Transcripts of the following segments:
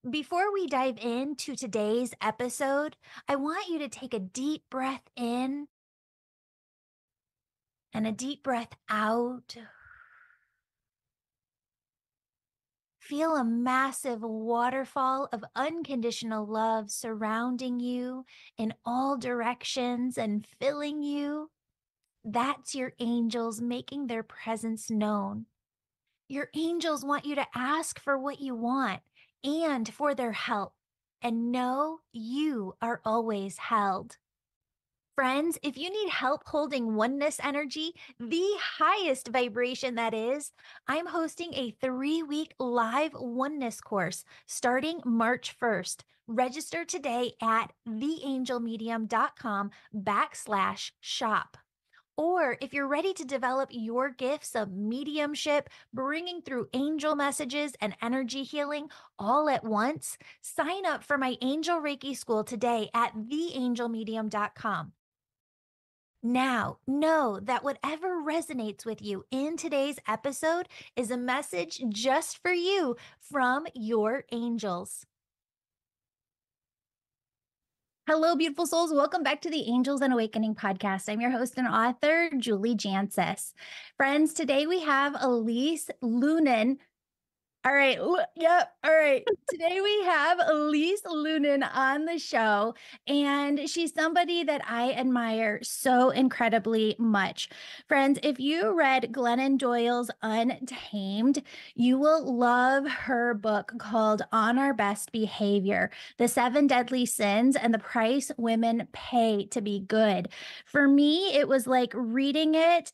Before we dive into today's episode, I want you to take a deep breath in and a deep breath out. Feel a massive waterfall of unconditional love surrounding you in all directions and filling you. That's your angels making their presence known. Your angels want you to ask for what you want and for their help. And know you are always held. Friends, if you need help holding oneness energy, the highest vibration that is, I'm hosting a 3-week live oneness course starting March 1st. Register today at theangelmedium.com/shop. Or if you're ready to develop your gifts of mediumship, bringing through angel messages and energy healing all at once, sign up for my Angel Reiki School today at theangelmedium.com. Now, know that whatever resonates with you in today's episode is a message just for you from your angels. Hello, beautiful souls. Welcome back to the Angels and Awakening podcast. I'm your host and author, Julie Jancis. Friends, today we have Elise Loehnen. All right. Yep. All right. Today we have Elise Loehnen on the show, and she's somebody that I admire so incredibly much. Friends, if you read Glennon Doyle's Untamed, you will love her book called On Our Best Behavior: The 7 Deadly Sins and the Price Women Pay to Be Good. For me, it was like reading it.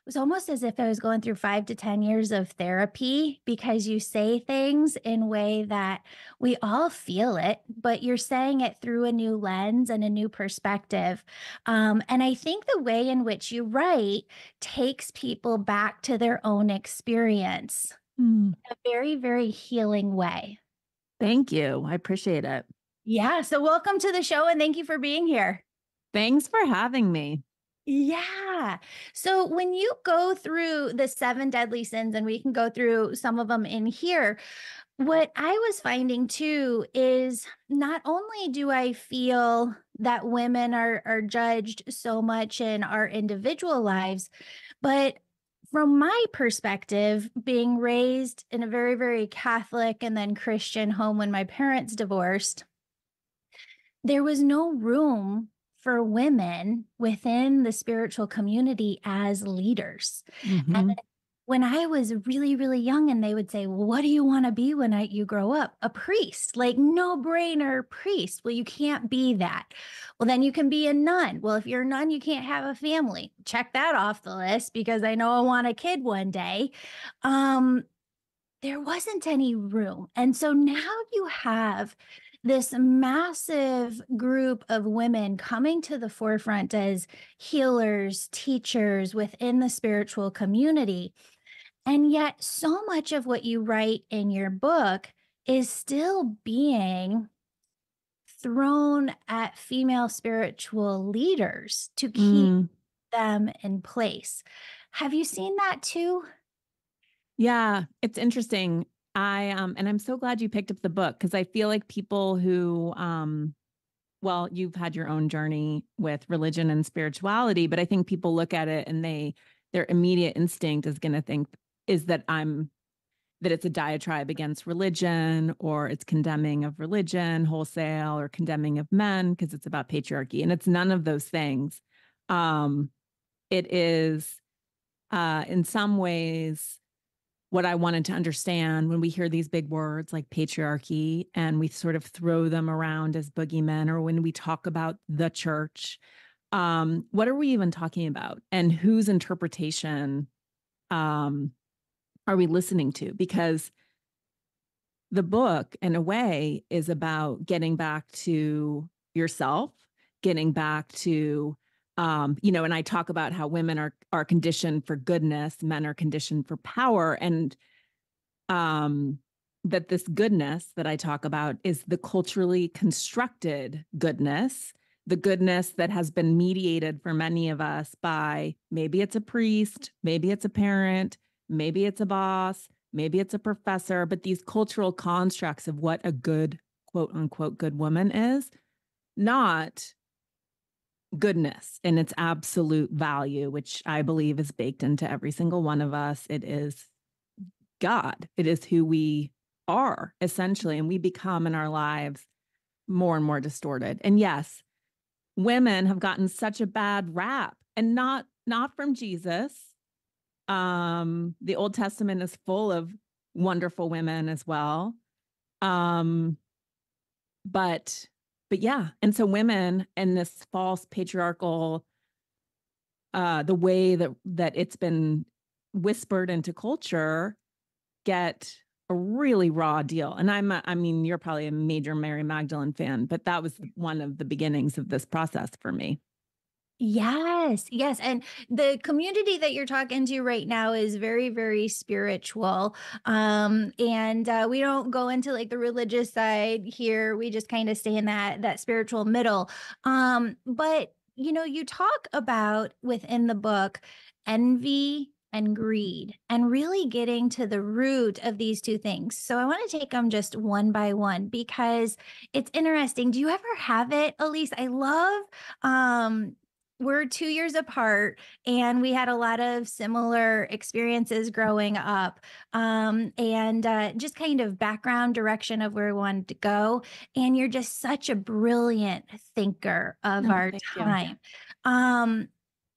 It was almost as if I was going through 5 to 10 years of therapy, because you say things in a way that we all feel it, but you're saying it through a new lens and a new perspective. And I think the way in which you write takes people back to their own experience in a very, very healing way. Thank you. I appreciate it. Yeah. So welcome to the show and thank you for being here. Thanks for having me. Yeah. So when you go through the 7 deadly sins, and we can go through some of them in here, what I was finding too is not only do I feel that women are judged so much in our individual lives, but from my perspective, being raised in a very, very Catholic and then Christian home when my parents divorced, there was no room for women within the spiritual community as leaders. Mhm. And when I was really, really young, and they would say, well, what do you want to be when you grow up? A priest, like no brainer priest. Well, you can't be that. Well, then you can be a nun. Well, if you're a nun, you can't have a family. Check that off the list, because I know I want a kid one day. There wasn't any room. And so now you have this massive group of women coming to the forefront as healers, teachers within the spiritual community. And yet so much of what you write in your book is still being thrown at female spiritual leaders to keep them in place. Have you seen that too? Yeah, it's interesting. And I'm so glad you picked up the book, because I feel like people who, well, you've had your own journey with religion and spirituality, but I think people look at it and their immediate instinct is going to think is that it's a diatribe against religion, or it's condemning of religion wholesale, or condemning of men because it's about patriarchy. And it's none of those things. It is, in some ways, what I wanted to understand when we hear these big words like patriarchy and we sort of throw them around as boogeymen, or when we talk about the church, what are we even talking about, and whose interpretation are we listening to? Because the book, in a way, is about getting back to yourself, getting back to, and I talk about how women are conditioned for goodness, men are conditioned for power, and that this goodness that I talk about is the culturally constructed goodness, the goodness that has been mediated for many of us by maybe it's a priest, maybe it's a parent, maybe it's a boss, maybe it's a professor, but these cultural constructs of what a good, quote unquote, good woman is, not goodness in its absolute value, which I believe is baked into every single one of us. It is God. It is who we are, essentially. And we become in our lives more and more distorted. And yes, women have gotten such a bad rap, and not from Jesus. The Old Testament is full of wonderful women as well. But yeah. And so women in this false patriarchal, the way that it's been whispered into culture, get a really raw deal. And I mean, you're probably a major Mary Magdalene fan, but that was one of the beginnings of this process for me. Yes, yes, and the community that you're talking to right now is very, very spiritual, and, we don't go into, like, the religious side here, we just kinda stay in that spiritual middle, but, you talk about within the book, envy and greed, and really getting to the root of these 2 things, so I wanna take them just one by one because it's interesting. Do you ever have it, Elise? I love, we're 2 years apart, and we had a lot of similar experiences growing up, and, just kind of background direction of where we wanted to go, and you're just such a brilliant thinker of No, our thank you. time. Um,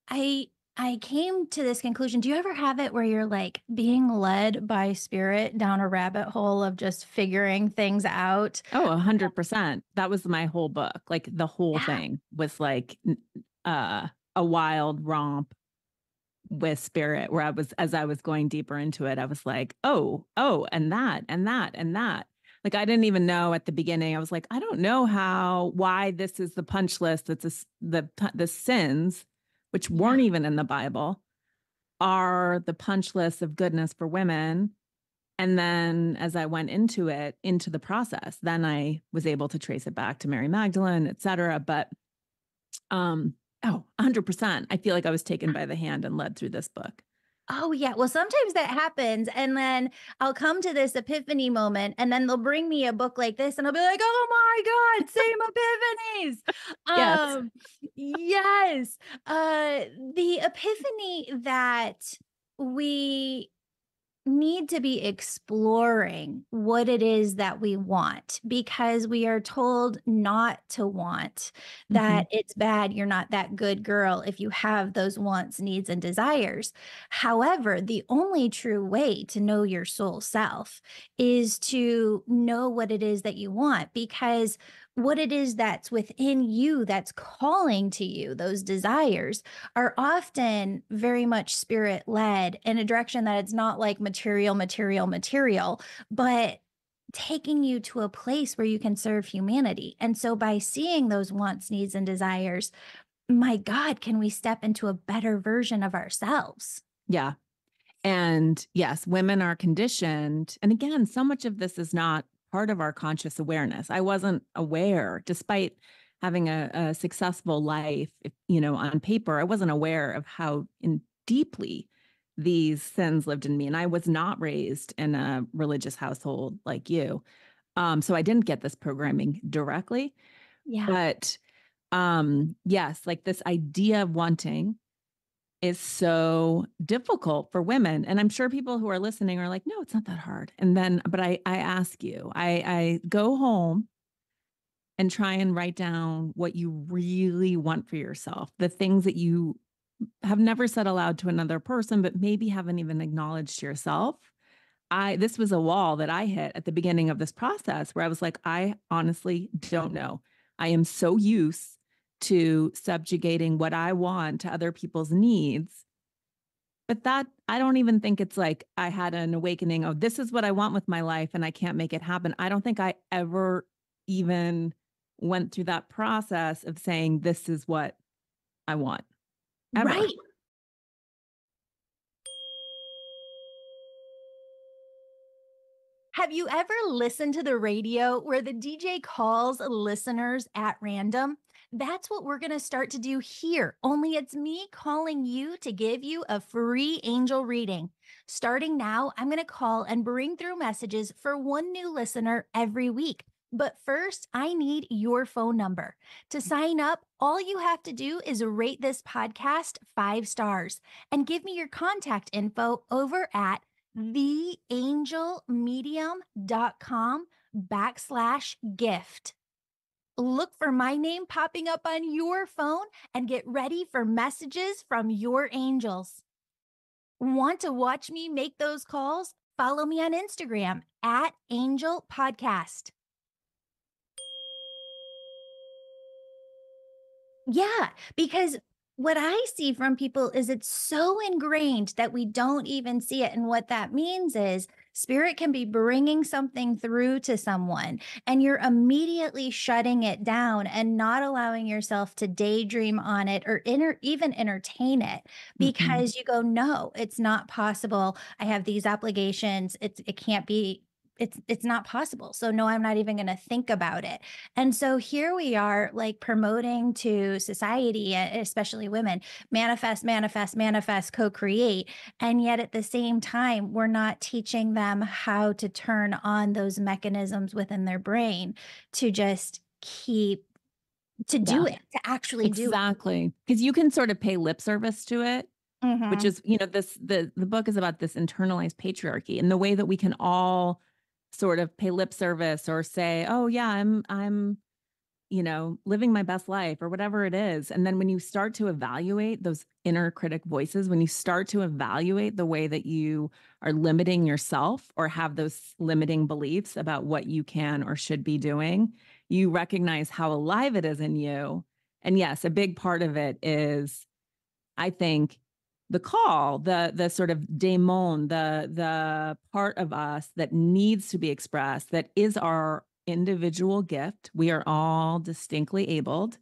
I I came to this conclusion. Do you ever have it where you're, like, being led by spirit down a rabbit hole of just figuring things out? Oh, 100%. That was my whole book. Like the whole Yeah. thing was like uh, a wild romp with spirit where as I was going deeper into it, I was like, oh, and that, and that, and that. Like I didn't even know at the beginning. I was like, I don't know why this is the punch list. The sins, which Yeah. weren't even in the Bible, are the punch list of goodness for women. And then as I went into the process, then I was able to trace it back to Mary Magdalene, et cetera. But oh, 100%. I feel like I was taken by the hand and led through this book. Oh, yeah. Well, sometimes that happens, and then I'll come to this epiphany moment, and then they'll bring me a book like this, and I'll be like, "Oh my god, same epiphanies." Yes. Yes. The epiphany that we need to be exploring what it is that we want because we are told not to want, Hmm. that it's bad, you're not that good girl if you have those wants, needs, and desires. However, the only true way to know your soul self is to know what it is that you want because what it is that's within you that's calling to you, those desires are often very much spirit led in a direction that it's not like material, but taking you to a place where you can serve humanity. And so by seeing those wants, needs, and desires, my God, can we step into a better version of ourselves? Yeah. And yes, women are conditioned. And again, so much of this is not part of our conscious awareness. I wasn't aware, despite having a successful life, on paper, I wasn't aware of how deeply these sins lived in me. And I was not raised in a religious household like you. So I didn't get this programming directly. Yeah. But yes, like this idea of wanting is so difficult for women. And I'm sure people who are listening are like, no, it's not that hard. And then, but I ask you, I go home and try and write down what you really want for yourself, the things that you have never said aloud to another person, but maybe haven't even acknowledged to yourself. This was a wall that I hit at the beginning of this process where I was like, I honestly don't know. I am so used to subjugating what I want to other people's needs. But that I don't even think it's like I had an awakening. Oh, this is what I want with my life and I can't make it happen. I don't think I ever even went through that process of saying, this is what I want ever. Right. Have you ever listened to the radio where the DJ calls listeners at random? That's what we're going to start to do here. Only it's me calling you to give you a free angel reading. Starting now, I'm going to call and bring through messages for one new listener every week. But first, I need your phone number. To sign up, all you have to do is rate this podcast 5 stars and give me your contact info over at theangelmedium.com/gift. Look for my name popping up on your phone and get ready for messages from your angels. Want to watch me make those calls? Follow me on Instagram at Angel Podcast. Yeah, because what I see from people is it's so ingrained that we don't even see it. And what that means is spirit can be bringing something through to someone, and you're immediately shutting it down and not allowing yourself to daydream on it or even entertain it Mm-mm. because you go, no, it's not possible. I have these obligations. It can't be. It's not possible. So no, I'm not even going to think about it. And so here we are, like promoting to society, especially women, manifest, manifest, manifest, co-create. And yet at the same time, we're not teaching them how to turn on those mechanisms within their brain to just Yeah, do it, to actually do it. exactly. Because you can sort of pay lip service to it, which Mhm. is, the book is about this internalized patriarchy and the way that we can all sort of pay lip service or say, oh yeah, I'm living my best life or whatever it is. And then when you start to evaluate those inner critic voices, when you start to evaluate the way that you are limiting yourself or have those limiting beliefs about what you can or should be doing, you recognize how alive it is in you. And yes, a big part of it is, I think, the call, the sort of daemon, the part of us that needs to be expressed, that is our individual gift. We are all distinctly abled.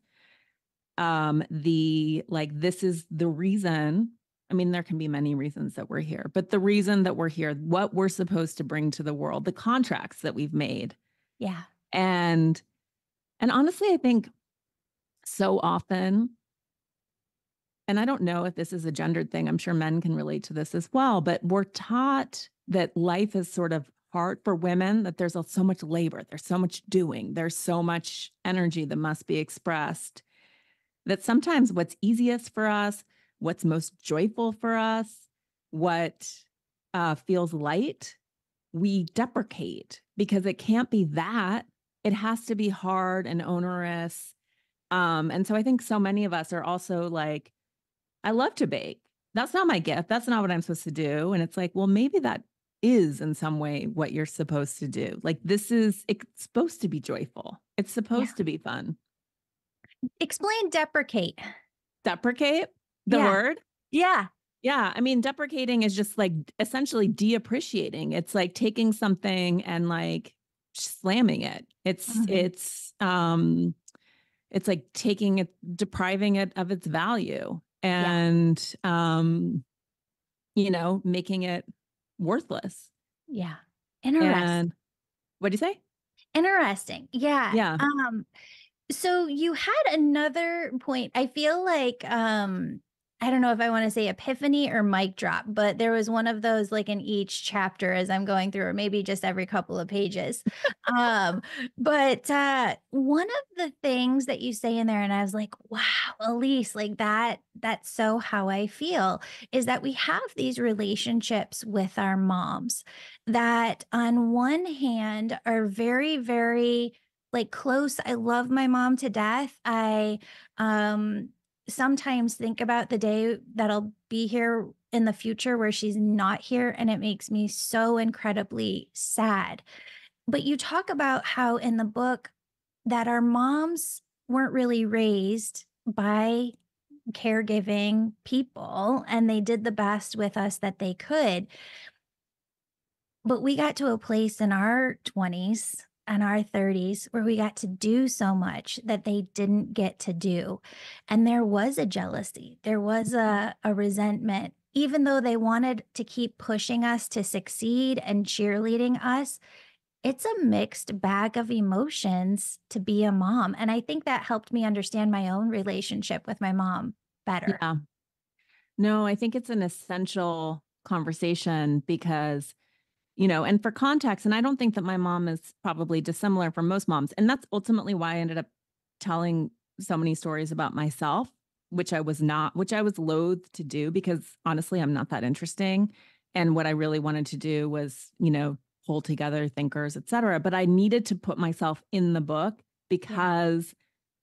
This is the reason. I mean, there can be many reasons that we're here, but the reason that we're here, what we're supposed to bring to the world, the contracts that we've made. Yeah. And honestly, I think so often, and I don't know if this is a gendered thing, I'm sure men can relate to this as well, but we're taught that life is sort of hard for women, that there's so much labor, there's so much doing, there's so much energy that must be expressed, that sometimes what's easiest for us, what's most joyful for us, what feels light, we deprecate because it can't be that. It has to be hard and onerous. And so I think so many of us are also like, I love to bake. That's not my gift. That's not what I'm supposed to do. And it's like, well, maybe that is in some way what you're supposed to do. Like it's supposed to be joyful. It's Yeah. supposed to be fun. Explain deprecate. Deprecate the Yeah. word. Yeah. Yeah. I mean, deprecating is just like essentially de-appreciating. It's like taking something and like slamming it. Mhm. It's like taking it, depriving it of its value Yeah. and, making it worthless. Yeah. Interesting. And what do you say? Interesting. Yeah. Yeah. So you had another point. I feel like I don't know if I want to say epiphany or mic drop, but there was one of those like in each chapter as I'm going through, or maybe just every couple of pages. Um, but one of the things that you say in there, and I was like, wow, Elise, like that's so how I feel, is that we have these relationships with our moms that on one hand are very, very like close. I love my mom to death. I um sometimes think about the day that I'll be here in the future where she's not here, and it makes me so incredibly sad. But you talk about how in the book that our moms weren't really raised by caregiving people and they did the best with us that they could. But we got to a place in our 20s and our 30s where we got to do so much that they didn't get to do. And there was a jealousy, there was a resentment. Even though they wanted to keep pushing us to succeed and cheerleading us, it's a mixed bag of emotions to be a mom. And I think that helped me understand my own relationship with my mom better. Yeah. No, I think it's an essential conversation because, and for context, and I don't think that my mom is probably dissimilar from most moms. And that's ultimately why I ended up telling so many stories about myself, which I was loath to do because honestly, I'm not that interesting. And what I really wanted to do was, pull together thinkers, et cetera. But I needed to put myself in the book Yeah. because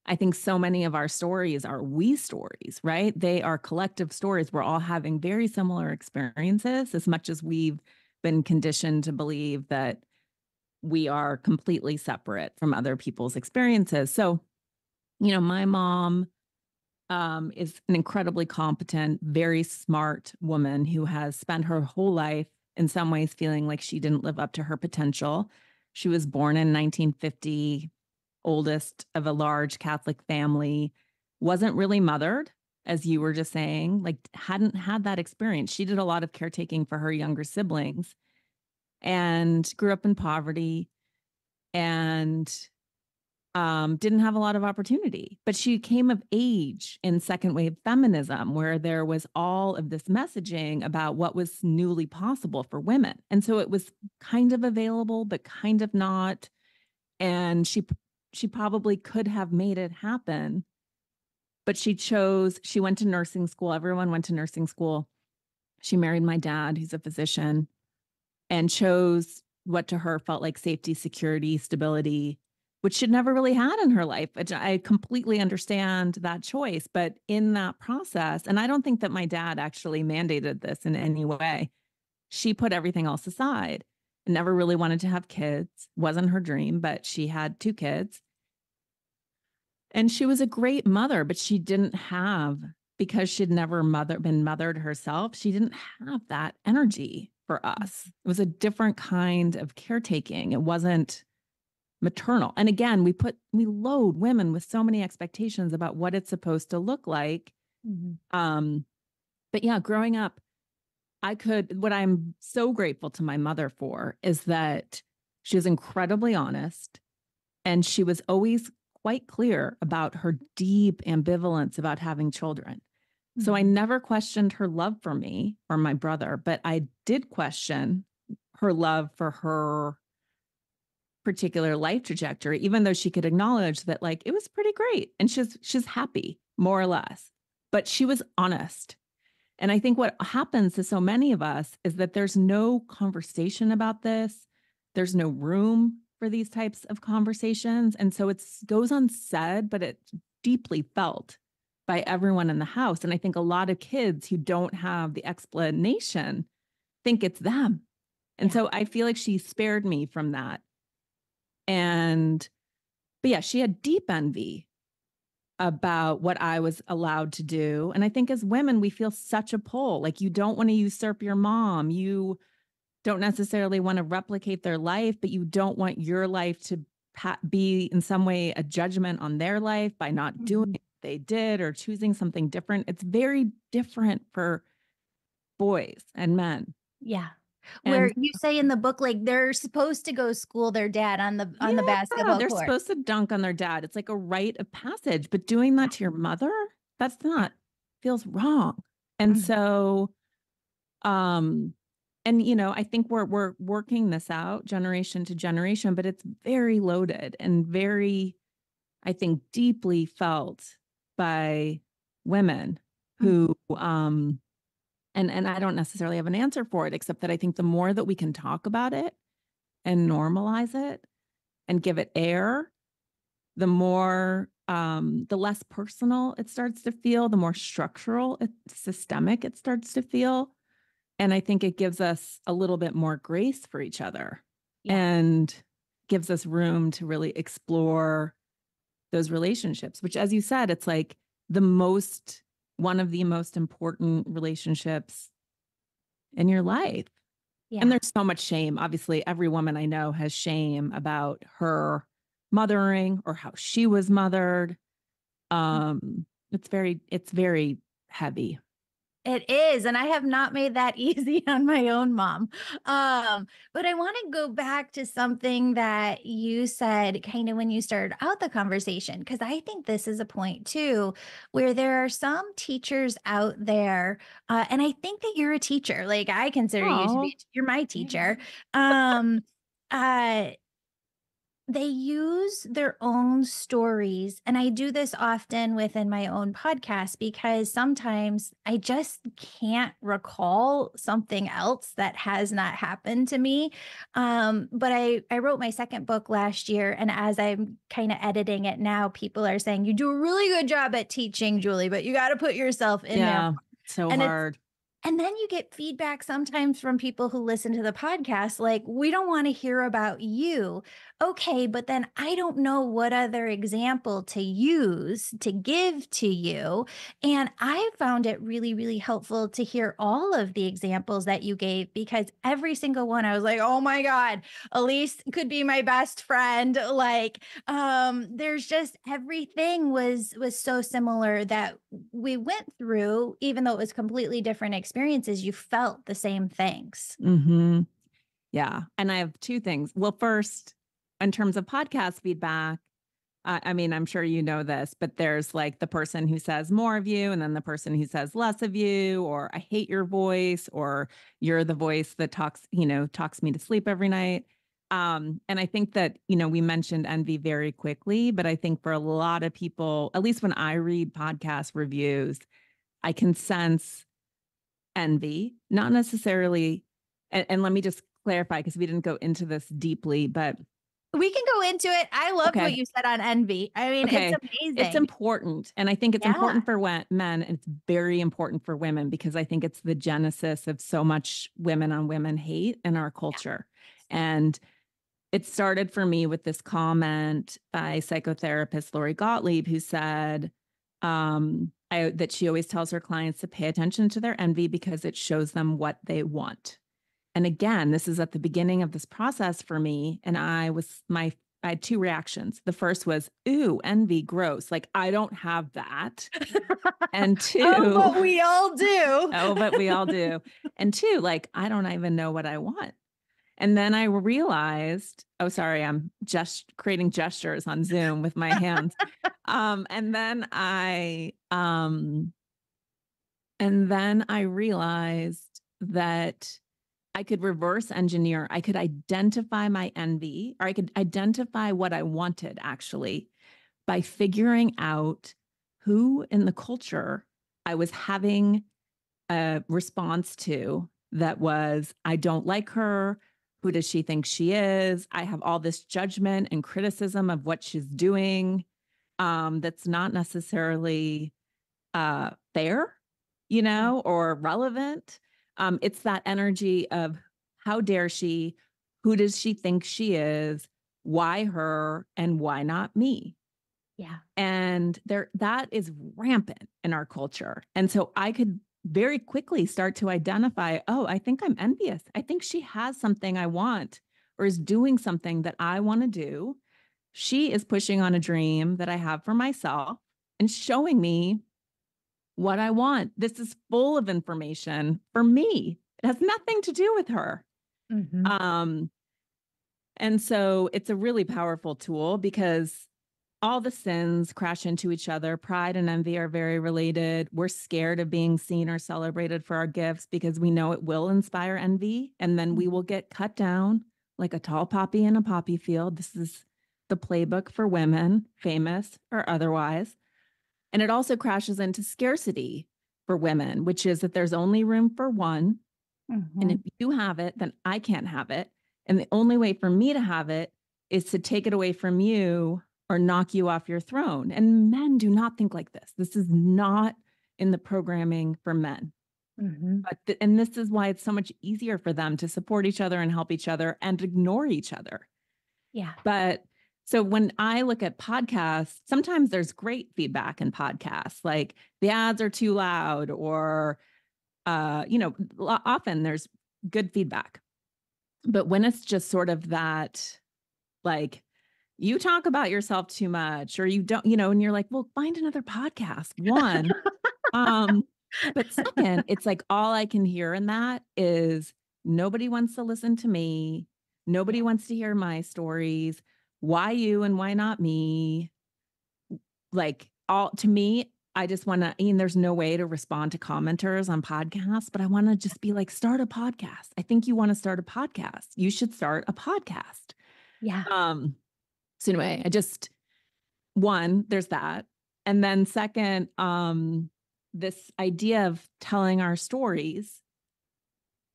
I think so many of our stories are we stories, right? They are collective stories. We're all having very similar experiences as much as we've been conditioned to believe that we are completely separate from other people's experiences. So, my mom is an incredibly competent, very smart woman who has spent her whole life in some ways feeling like she didn't live up to her potential. She was born in 1950, oldest of a large Catholic family, wasn't really mothered, as you were just saying, like hadn't had that experience. She did a lot of caretaking for her younger siblings and grew up in poverty and didn't have a lot of opportunity. But she came of age in second wave feminism, where there was all of this messaging about what was newly possible for women. And so it was kind of available, but kind of not. And she probably could have made it happen, but she went to nursing school. Everyone went to nursing school. She married my dad, who's a physician, and chose what to her felt like safety, security, stability, which she'd never really had in her life. I completely understand that choice. But in that process, and I don't think that my dad actually mandated this in any way, she put everything else aside and never really wanted to have kids. Wasn't her dream, but she had two kids. And she was a great mother, but she didn't have, because she'd never been mothered herself, she didn't have that energy for us. It was a different kind of caretaking. It wasn't maternal. And again, we load women with so many expectations about what it's supposed to look like. Mhm. But yeah, growing up, what I'm so grateful to my mother for is that she was incredibly honest and she was always quite clear about her deep ambivalence about having children. So I Mhm. never questioned her love for me or my brother, but I did question her love for her particular life trajectory, even though she could acknowledge that like it was pretty great and she's happy, more or less. But she was honest. And I think what happens to so many of us is that there's no conversation about this. There's no room for these types of conversations. And so it goes unsaid, but it's deeply felt by everyone in the house. And I think a lot of kids who don't have the explanation think it's them. And Yeah. so I feel like she spared me from that. And, but yeah, she had deep envy about what I was allowed to do. And I think as women, we feel such a pull. Like you don't want to usurp your mom. You don't necessarily want to replicate their life, but you don't want your life to be in some way a judgment on their life by not doing Mhm. what they did or choosing something different. It's very different for boys and men. Yeah. Where And you say in the book, like, they're supposed to go school their dad on the yeah, basketball they're court. supposed to dunk on their dad. It's like a rite of passage, but doing Yeah. that to your mother, that's Yeah. not, feels wrong. And Mhm. so, um, and I think we're working this out generation to generation, but it's very loaded and very, I think, deeply felt by women Mhm. who, and I don't necessarily have an answer for it, except that I think the more that we can talk about it and normalize it and give it air, the less personal it starts to feel, the more structural, systemic it starts to feel. And I think it gives us a little bit more grace for each other Yeah. and gives us room to really explore those relationships, which, as you said, it's like one of the most important relationships in your life. And Yeah. there's so much shame. Obviously, every woman I know has shame about her mothering or how she was mothered. It's very heavy. It is, and I have not made that easy on my own mom. But I want to go back to something that you said kind of when you started out the conversation, because I think this is a point too, where there are some teachers out there, and I think that you're a teacher. Like I consider you to Oh, be, you're my yeah. teacher. Um, uh, they use their own stories, and I do this often within my own podcast because sometimes I just can't recall something else that has not happened to me. But I wrote my second book last year, and as I'm kind of editing it now, people are saying, "You do a really good job at teaching, Julie, but you got to put yourself in there." Yeah. So And it's hard. and then you get feedback sometimes from people who listen to the podcast, like, we don't want to hear about you. Okay, but then I don't know what other example to use to give to you. And I found it really, really helpful to hear all of the examples that you gave because every single one, I was like, oh my God, Elise could be my best friend. Like, there's just everything was so similar that we went through, even though it was completely different experiences, you felt the same things. Hmm. Yeah. And I have two things. Well, first, in terms of podcast feedback, I mean, I'm sure you know this, but there's like the person who says more of you, and then the person who says less of you, or I hate your voice, or you're the voice that talks me to sleep every night. And I think that, we mentioned envy very quickly, but I think for a lot of people, at least when I read podcast reviews, I can sense envy, not necessarily. And let me just clarify because we didn't go into this deeply, but We can go into it. I loved what okay. you said on envy. I mean, it's Okay. It's amazing. important. And I think it's Yeah. important for men and it's very important for women because I think it's the genesis of so much women on women hate in our culture. And it started for me with this comment by psychotherapist Lori Gottlieb, who said that she always tells her clients to pay attention to their envy because it shows them what they want. And again, this is at the beginning of this process for me. And I had two reactions. The first was, ooh, envy, gross. Like, I don't have that. And Oh, two, but we all do. oh, but we all do. And two, like, I don't even know what I want. And then I realized, oh, sorry, I'm just creating gestures on Zoom with my hands. And then I realized that I could reverse engineer. I could identify my envy, or I could identify what I wanted actually by figuring out who in the culture I was having a response to that was, I don't like her. Who does she think she is? I have all this judgment and criticism of what she's doing, that's not necessarily fair, or relevant. It's that energy of how dare she? Who does she think she is? Why her? And why not me? Yeah. And that is rampant in our culture. And so I could very quickly start to identify, oh, I think I'm envious. I think she has something I want or is doing something that I want to do. She is pushing on a dream that I have for myself and showing me what I want. This is full of information for me. It has nothing to do with her. Mhm. Um, and so it's a really powerful tool because all the sins crash into each other. Pride and envy are very related. We're scared of being seen or celebrated for our gifts because we know it will inspire envy. And then we will get cut down like a tall poppy in a poppy field. This is the playbook for women, famous or otherwise. And it also crashes into scarcity for women, which is that there's only room for one. And if Mhm. you have it, then I can't have it. And the only way for me to have it is to take it away from you or knock you off your throne. And men do not think like this. This is not in the programming for men. Mhm. And this is why it's so much easier for them to support each other and help each other and ignore each other. Yeah. But so when I look at podcasts, sometimes there's great feedback in podcasts, like the ads are too loud, or often there's good feedback. But when it's just sort of that, like, you talk about yourself too much, or you don't, and you're like, well, find another podcast. One, But second, it's like all I can hear in that is nobody wants to listen to me. Yeah. Nobody wants to hear my stories. Why you and why not me? Like all to me, I just want to, I mean, there's no way to respond to commenters on podcasts, but I want to just be like, start a podcast. I think you want to start a podcast. You should start a podcast. Yeah. Um, so anyway, I just one, there's that. And then second, this idea of telling our stories.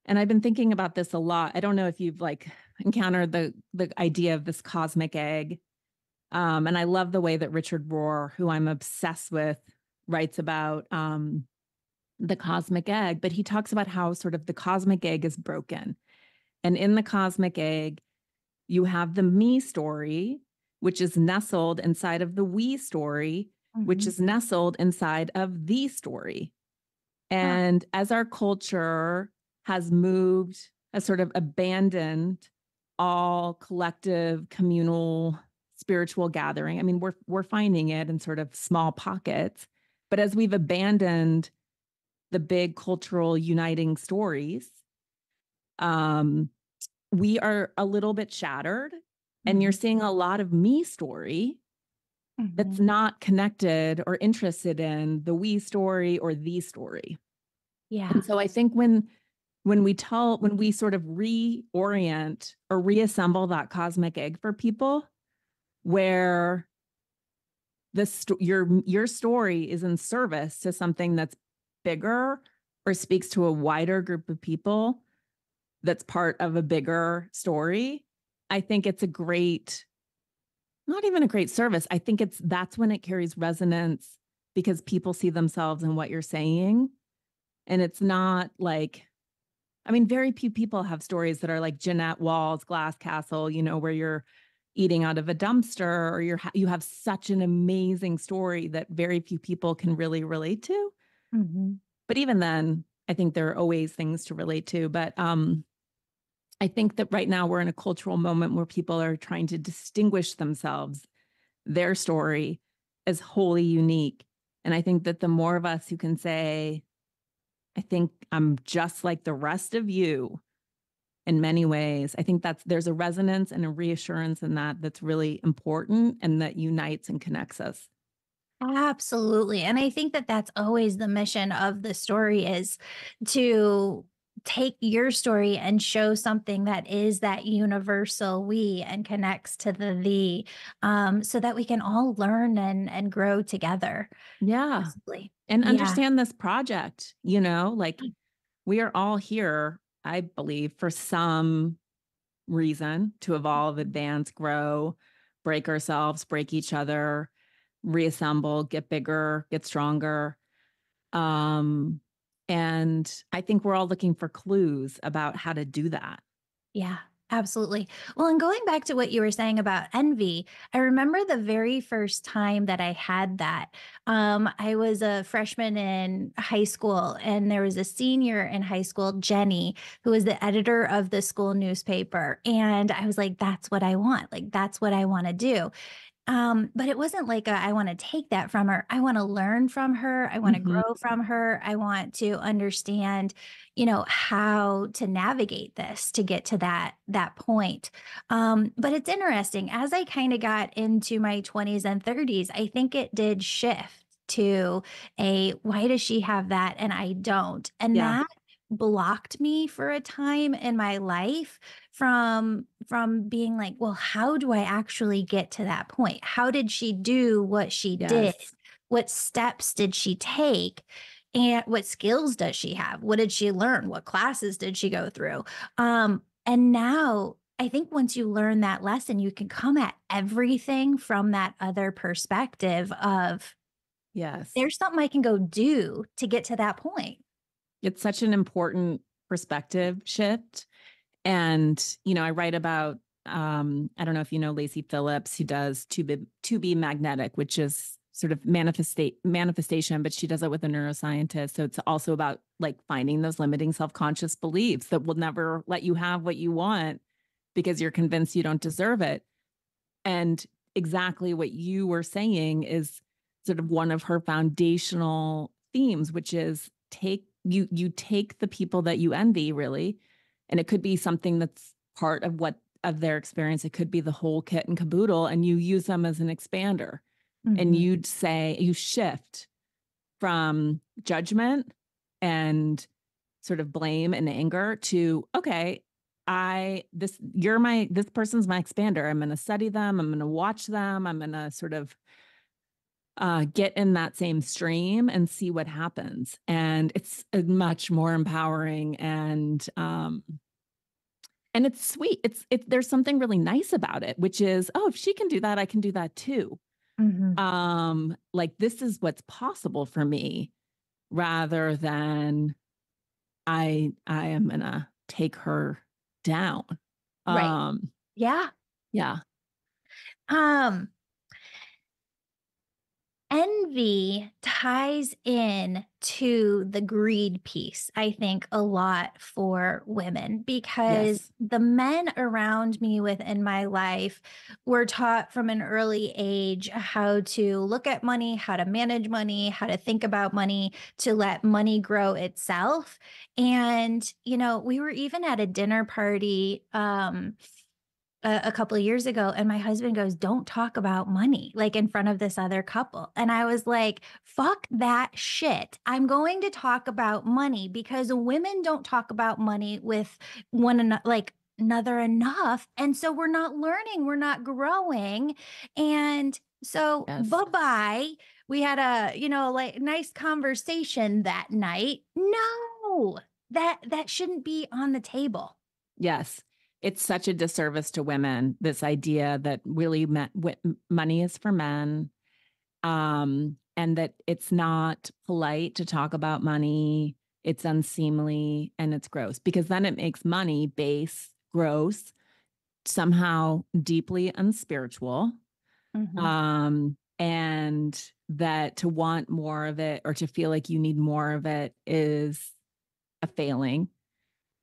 And I've been thinking about this a lot. I don't know if you've like encountered the idea of this cosmic egg. And I love the way that Richard Rohr, who I'm obsessed with, writes about the cosmic egg, but he talks about how sort of the cosmic egg is broken. And in the cosmic egg, you have the me story, which is nestled inside of the we story, which Mhm. is nestled inside of the story. Huh. And as our culture has moved, has sort of abandoned all collective, communal, spiritual gathering. I mean, we're finding it in sort of small pockets, but as we've abandoned the big cultural uniting stories, um, we are a little bit shattered, and you're Mhm. seeing a lot of me story that's Mhm. not connected or interested in the we story or the story. Yeah. And so I think when we sort of reorient or reassemble that cosmic egg for people, where your story is in service to something that's bigger or speaks to a wider group of people that's part of a bigger story, I think it's a great, not even a great service. I think that's when it carries resonance because people see themselves in what you're saying. And it's not like, I mean, very few people have stories that are like Jeanette Wall's Glass Castle, where you're eating out of a dumpster or you have such an amazing story that very few people can really relate to. Mhm. But even then, I think there are always things to relate to. But I think that right now we're in a cultural moment where people are trying to distinguish themselves, their story as wholly unique. And I think that the more of us who can say, I think I'm just like the rest of you in many ways, I think there's a resonance and a reassurance in that that's really important and that unites and connects us. Absolutely. And I think that that's always the mission of the story is to take your story and show something that is that universal we and connects to the thee, so that we can all learn and grow together. Yeah. Possibly. And Yeah. understand this project, like we are all here, I believe, for some reason to evolve, advance, grow, break ourselves, break each other, reassemble, get bigger, get stronger. Um, and I think we're all looking for clues about how to do that. Yeah, absolutely. Well, and going back to what you were saying about envy, I remember the very first time that I had that. I was a freshman in high school, and there was a senior in high school, Jenny, who was the editor of the school newspaper. And I was like, that's what I want. Like, that's what I want to do. But it wasn't like I want to take that from her. I want to learn from her. I want to Mhm. grow from her. I want to understand, how to navigate this to get to that point. But it's interesting as I kind of got into my 20s and 30s, I think it did shift to a why does she have that and I don't? And Yeah. that blocked me for a time in my life from being like, well, how do I actually get to that point? How did she do what she did? Yes. What steps did she take? And what skills does she have? What did she learn? What classes did she go through? And now I think once you learn that lesson, you can come at everything from that other perspective of Yes. there's something I can go do to get to that point. It's such an important perspective shift. And, I write about, I don't know if you know Lacey Phillips, who does to be magnetic, which is sort of manifestation, but she does it with a neuroscientist. So it's also about like finding those limiting self-conscious beliefs that will never let you have what you want because you're convinced you don't deserve it. And exactly what you were saying is sort of one of her foundational themes, which is you take the people that you envy, really, and it could be something that's part of their experience. It could be the whole kit and caboodle, and you use them as an expander. And Mhm. you shift from judgment and sort of blame and anger to, okay, this person's my expander. I'm going to study them. I'm going to watch them. I'm going to sort of get in that same stream and see what happens. And it's much more empowering and it's sweet. There's something really nice about it, which is, oh, if she can do that, I can do that too. Mhm. Like this is what's possible for me rather than I am gonna take her down. Right. Um, Yeah. yeah. Um, Envy ties in to the greed piece, I think, a lot for women because Yes. the men around me within my life were taught from an early age how to look at money, how to manage money, how to think about money, to let money grow itself. And, we were even at a dinner party a couple of years ago, and my husband goes, "Don't talk about money like in front of this other couple." And I was like, "Fuck that shit. I'm going to talk about money because women don't talk about money with one another like another enough. And so we're not learning, we're not growing. And so Yes. bye-bye. We had a, like nice conversation that night. No, that shouldn't be on the table." Yes. It's such a disservice to women, this idea that really money is for men, and that it's not polite to talk about money. It's unseemly and it's gross because then it makes money base, gross, somehow deeply unspiritual. Mhm. And that to want more of it or to feel like you need more of it is a failing.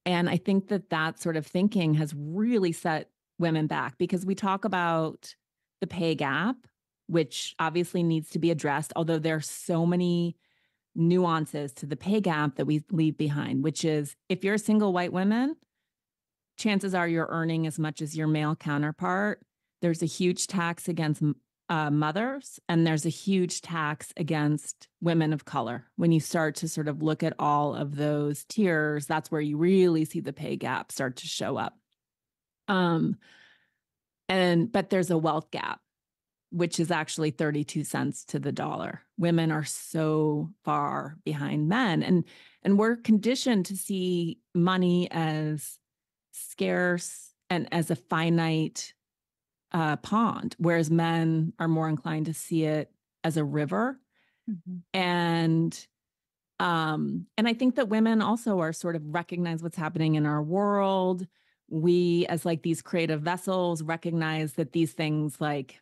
And I think that sort of thinking has really set women back because we talk about the pay gap, which obviously needs to be addressed, although there are so many nuances to the pay gap that we leave behind, which is if you're a single white woman, chances are you're earning as much as your male counterpart. There's a huge tax against mothers, and there's a huge tax against women of color. When you start to sort of look at all of those tiers, that's where you really see the pay gap start to show up. But there's a wealth gap, which is actually 32 cents to the dollar. Women are so far behind men, and we're conditioned to see money as scarce and as a finite pond, whereas men are more inclined to see it as a river. Mhm. And and I think that women also are sort of recognize what's happening in our world. We, as like these creative vessels, recognize that these things, like,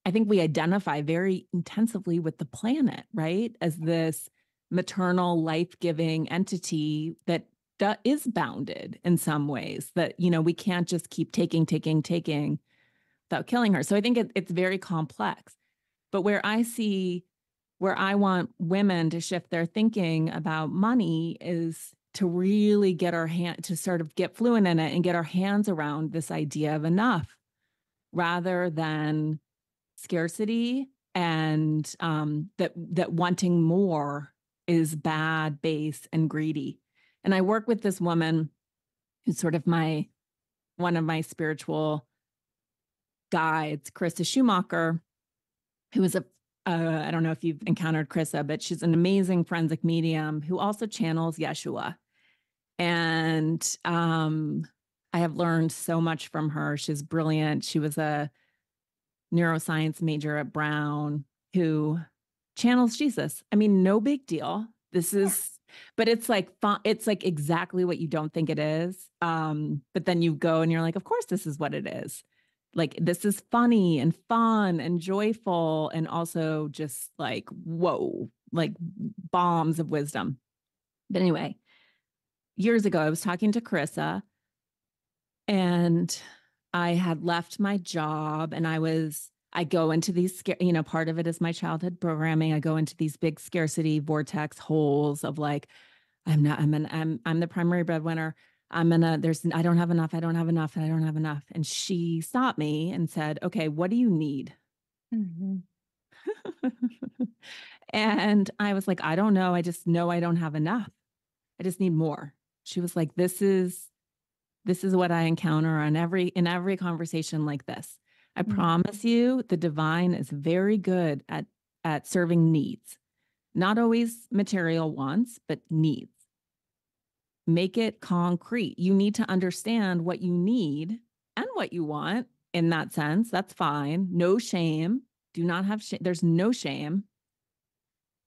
I think we identify very intensively with the planet, right? As this maternal, life-giving entity that is bounded in some ways, that, we can't just keep taking without killing her. So I think it's very complex. But where I want women to shift their thinking about money is to really to sort of get fluent in it and get our hands around this idea of enough rather than scarcity and that wanting more is bad, base, and greedy. And I work with this woman who's sort of one of my spiritual guides, Krista Schumacher, who is I don't know if you've encountered Krista, but she's an amazing forensic medium who also channels Yeshua. And I have learned so much from her. She's brilliant. She was a neuroscience major at Brown who channels Jesus. I mean, no big deal. Yeah. But it's like fun. It's like exactly what you don't think it is. But then you go and you're like, of course, this is what it is. Like, this is funny and fun and joyful, and also just like, whoa, like bombs of wisdom. But anyway, years ago, I was talking to Carissa, and I had left my job, and I go into these, part of it is my childhood programming. I go into these big scarcity vortex holes of like, I'm the primary breadwinner. I don't have enough. I don't have enough. I don't have enough. And she stopped me and said, okay, what do you need? Mm-hmm. And I was like, I don't know. I just know I don't have enough. I just need more. She was like, this is what I encounter in every conversation like this. I promise you, the divine is very good at serving needs, not always material wants, but needs. Make it concrete. You need to understand what you need and what you want in that sense. That's fine. No shame. Do not have shame. There's no shame.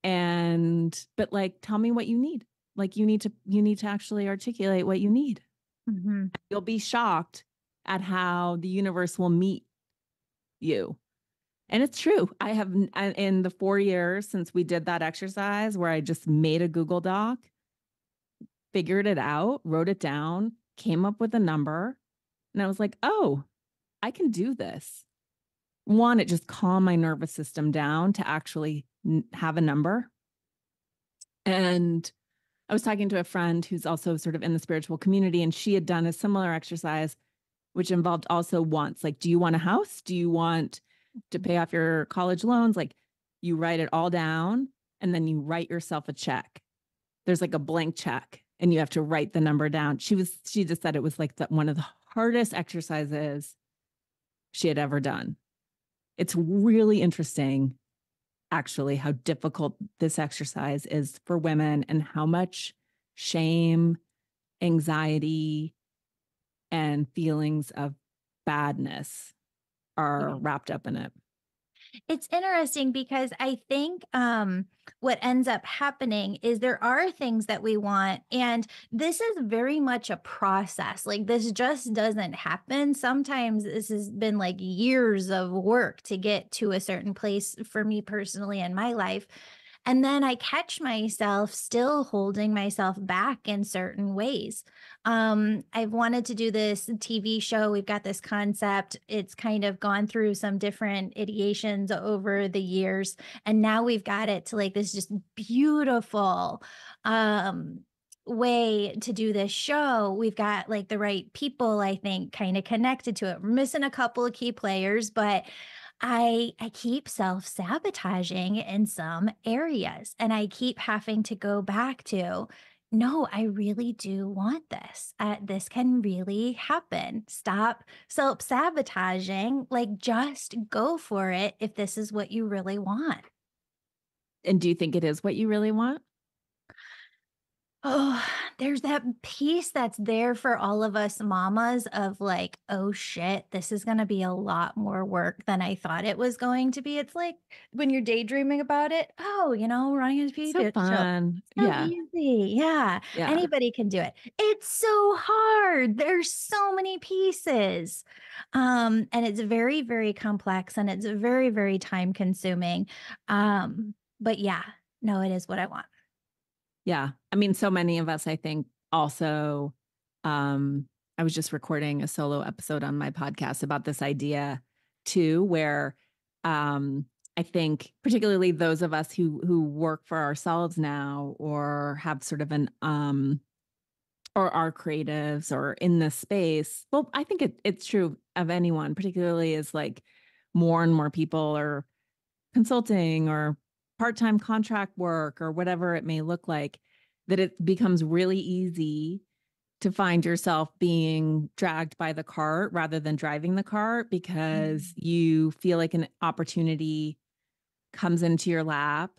But like, tell me what you need. Like you need to actually articulate what you need. Mm-hmm. You'll be shocked at how the universe will meet you. And it's true. I have, in the 4 years since we did that exercise where I just made a Google Doc, figured it out, wrote it down, came up with a number, and I was like, oh, I can do this. One, it just calmed my nervous system down to actually have a number. And I was talking to a friend who's also sort of in the spiritual community, and she had done a similar exercise, which involved also wants. Like, do you want a house? Do you want to pay off your college loans? Like, you write it all down and then you write yourself a check. There's like a blank check and you have to write the number down. She just said it was like one of the hardest exercises she had ever done. It's really interesting, actually, how difficult this exercise is for women and how much shame, anxiety, and feelings of badness are wrapped up in it. It's interesting because I think what ends up happening is there are things that we want, and this is very much a process. Like, this just doesn't happen. Sometimes this has been like years of work to get to a certain place for me personally in my life. And then I catch myself still holding myself back in certain ways. I've wanted to do this TV show. We've got this concept. It's kind of gone through some different ideations over the years. And now we've got it to like this just beautiful way to do this show. We've got like the right people, I think, kind of connected to it. We're missing a couple of key players, but I keep self-sabotaging in some areas, and I keep having to go back to, no, I really do want this. This can really happen. Stop self-sabotaging. Like, just go for it if this is what you really want. And do you think it is what you really want? Oh, there's that piece that's there for all of us mamas of like, oh shit, this is going to be a lot more work than I thought it was going to be. It's like when you're daydreaming about it. Oh, running a So TV show. fun. So Yeah. easy. Yeah. Yeah. Anybody can do it. It's so hard. There's so many pieces. And it's very, very complex and it's very, very time consuming. But yeah, no, it is what I want. Yeah. I mean, so many of us, I think, also, I was just recording a solo episode on my podcast about this idea too, where I think particularly those of us who work for ourselves now or have sort of an or are creatives or in this space. Well, I think it's true of anyone, particularly as like more and more people are consulting or part-time contract work or whatever it may look like, that it becomes really easy to find yourself being dragged by the cart rather than driving the cart because you feel like an opportunity comes into your lap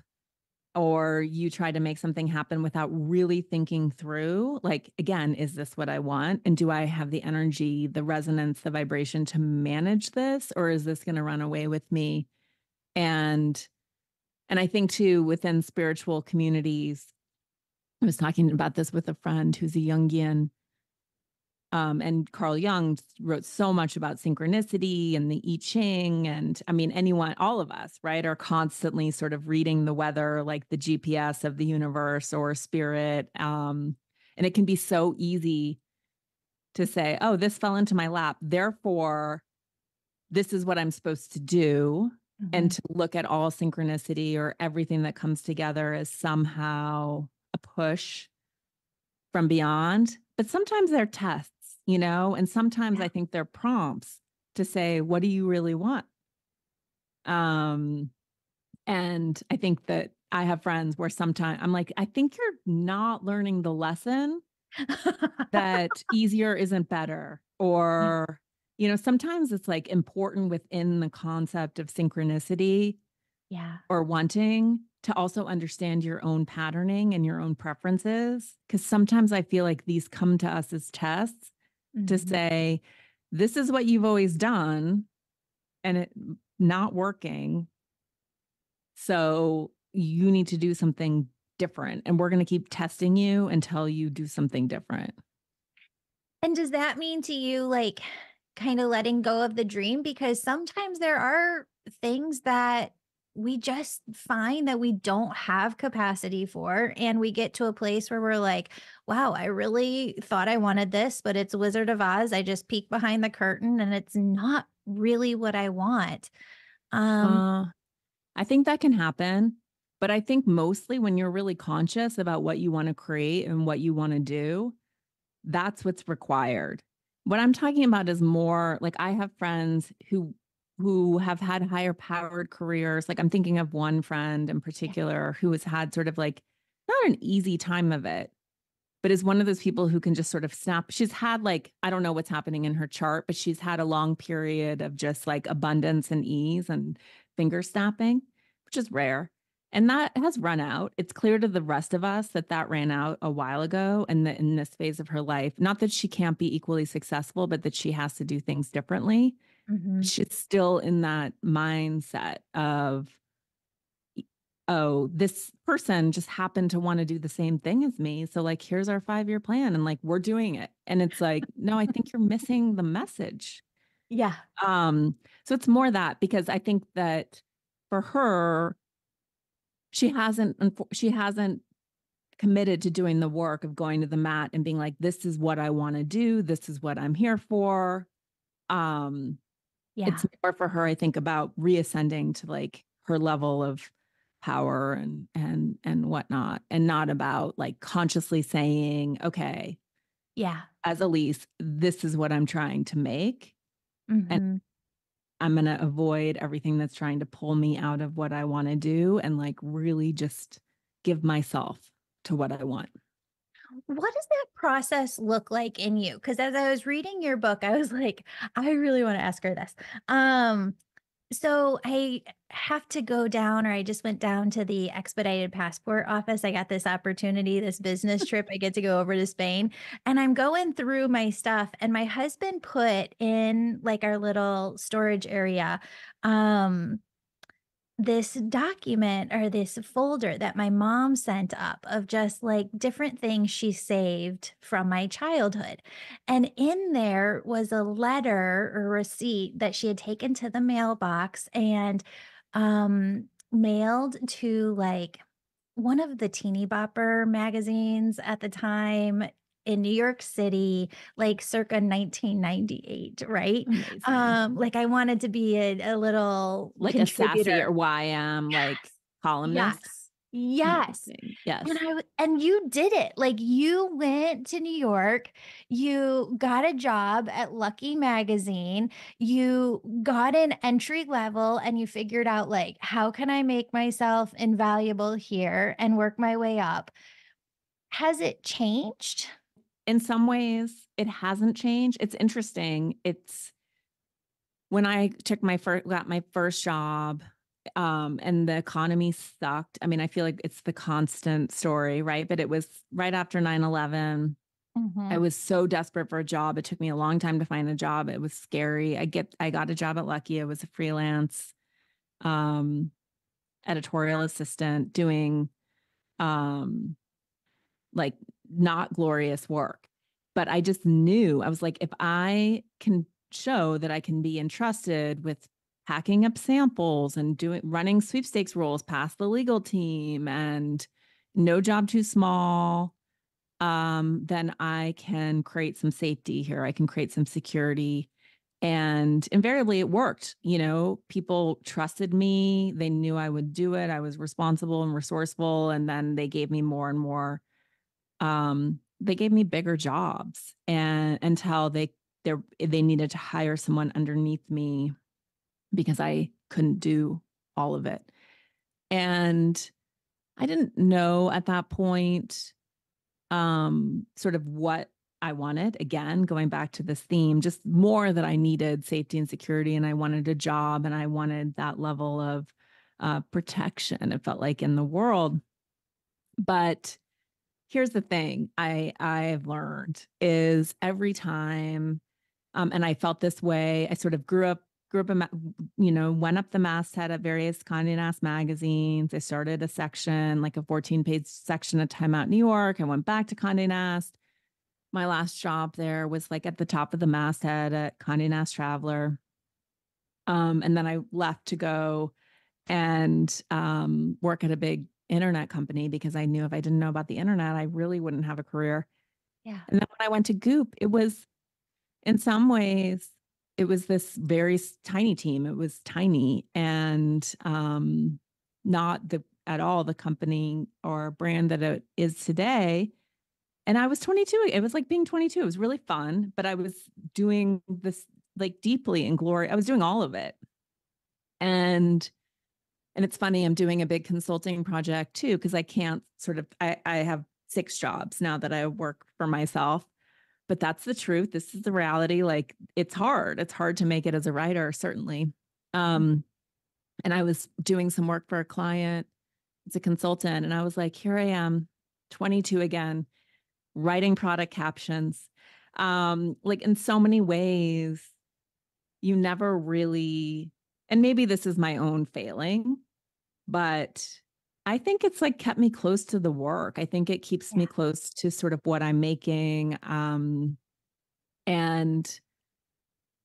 or you try to make something happen without really thinking through, like, again, is this what I want? And do I have the energy, the resonance, the vibration to manage this? Or is this going to run away with me? And I think too, within spiritual communities, I was talking about this with a friend who's a Jungian, and Carl Jung wrote so much about synchronicity and the I Ching. And I mean, all of us, right, are constantly sort of reading the weather, like the GPS of the universe or spirit. And it can be so easy to say, oh, this fell into my lap. Therefore, this is what I'm supposed to do. And to look at all synchronicity or everything that comes together as somehow a push from beyond, but sometimes they're tests, and sometimes Yeah. I think they're prompts to say, what do you really want? Um, and I think that I have friends where sometimes I'm like, I think you're not learning the lesson that easier isn't better. Yeah. Or, sometimes it's like important within the concept of synchronicity Yeah. or wanting to also understand your own patterning and your own preferences. Cause sometimes I feel like these come to us as tests to Mhm. say, this is what you've always done and it not working. So you need to do something different. And we're going to keep testing you until you do something different. And does that mean to you, like, kind of letting go of the dream? Because sometimes there are things that we just find that we don't have capacity for. And we get to a place where we're like, wow, I really thought I wanted this, but it's Wizard of Oz. I just peek behind the curtain and it's not really what I want. Um, Uh, I think that can happen. But I think mostly when you're really conscious about what you want to create and what you want to do, that's what's required. What I'm talking about is more like I have friends who have had higher powered careers. Like I'm thinking of one friend in yeah. particular who has had sort of like not an easy time of it, but is one of those people who can just sort of snap. She's had like, I don't know what's happening in her chart, but she's had a long period of just like abundance and ease and finger snapping, which is rare. And that has run out. It's clear to the rest of us that that ran out a while ago and that in this phase of her life, not that she can't be equally successful, but that she has to do things differently. Mhm. She's still in that mindset of, oh, this person just happened to want to do the same thing as me. So, like, here's our 5-year plan and like we're doing it. And it's like, no, I think you're missing the message. Yeah. Um, so it's more that because I think that for her, she hasn't committed to doing the work of going to the mat and being like, this is what I want to do, this is what I'm here for. Um, Yeah. it's more for her, I think, about reascending to like her level of power and whatnot, and not about like consciously saying, okay, Yeah. as Elise, this is what I'm trying to make. And Mhm. I'm going to avoid everything that's trying to pull me out of what I want to do and like really just give myself to what I want. What does that process look like in you? Because as I was reading your book, I was like, I really want to ask her this. Um, so I have to go down, or I just went down to the expedited passport office. I got this opportunity, this business trip. I get to go over to Spain, and I'm going through my stuff. And my husband put in like our little storage area. Um, this document or this folder that my mom sent up of just like different things she saved from my childhood. And in there was a letter or receipt that she had taken to the mailbox and mailed to like one of the teeny bopper magazines at the time in New York City, like circa 1998, right? Amazing. Like I wanted to be a little Like a sassy or contributor. YM like columnist. Yes. Yes. Amazing. Yes. And you did it. Like you went to New York, you got a job at Lucky Magazine, you got an entry level and you figured out like how can I make myself invaluable here and work my way up. Has it changed? In some ways, it hasn't changed. It's interesting. It's when I got my first job, and the economy sucked. I mean, I feel like it's the constant story, right? But it was right after 9/11. I Mhm. was so desperate for a job. It took me a long time to find a job. It was scary. I got a job at Lucky. I was a freelance um, editorial assistant doing um, like not glorious work. But I just knew, I was like, if I can show that I can be entrusted with packing up samples and running sweepstakes rolls past the legal team and no job too small, then I can create some safety here. I can create some security. And invariably it worked. People trusted me. They knew I would do it. I was responsible and resourceful. And then they gave me more and more they gave me bigger jobs, and until they needed to hire someone underneath me because I couldn't do all of it. And I didn't know at that point sort of what I wanted. Again, going back to this theme, just more that I needed safety and security, and I wanted a job, and I wanted that level of protection, it felt like, in the world. But here's the thing I've learned is every time, and I felt this way. I sort of grew up, went up the masthead at various Condé Nast magazines. I started a section, like a 14-page section at Time Out New York. I went back to Condé Nast. My last job there was like at the top of the masthead at Condé Nast Traveler. And then I left to go and work at a big internet company because I knew if I didn't know about the internet, I really wouldn't have a career. Yeah. And then when I went to Goop, it was, in some ways, it was this very tiny team. It was tiny and not at all the company or brand that it is today. And I was 22. It was like being 22. It was really fun, but I was doing this like deeply in glory. I was doing all of it. And it's funny, I'm doing a big consulting project too, because I can't I have 6 jobs now that I work for myself. But that's the truth. This is the reality. Like, it's hard. It's hard to make it as a writer, certainly. And I was doing some work for a client. It's a consultant. And I was like, here I am, 22 again, writing product captions. Like, in so many ways, you never really, and maybe this is my own failing, but I think it's like kept me close to the work. I think it keeps me close to sort of what I'm making. And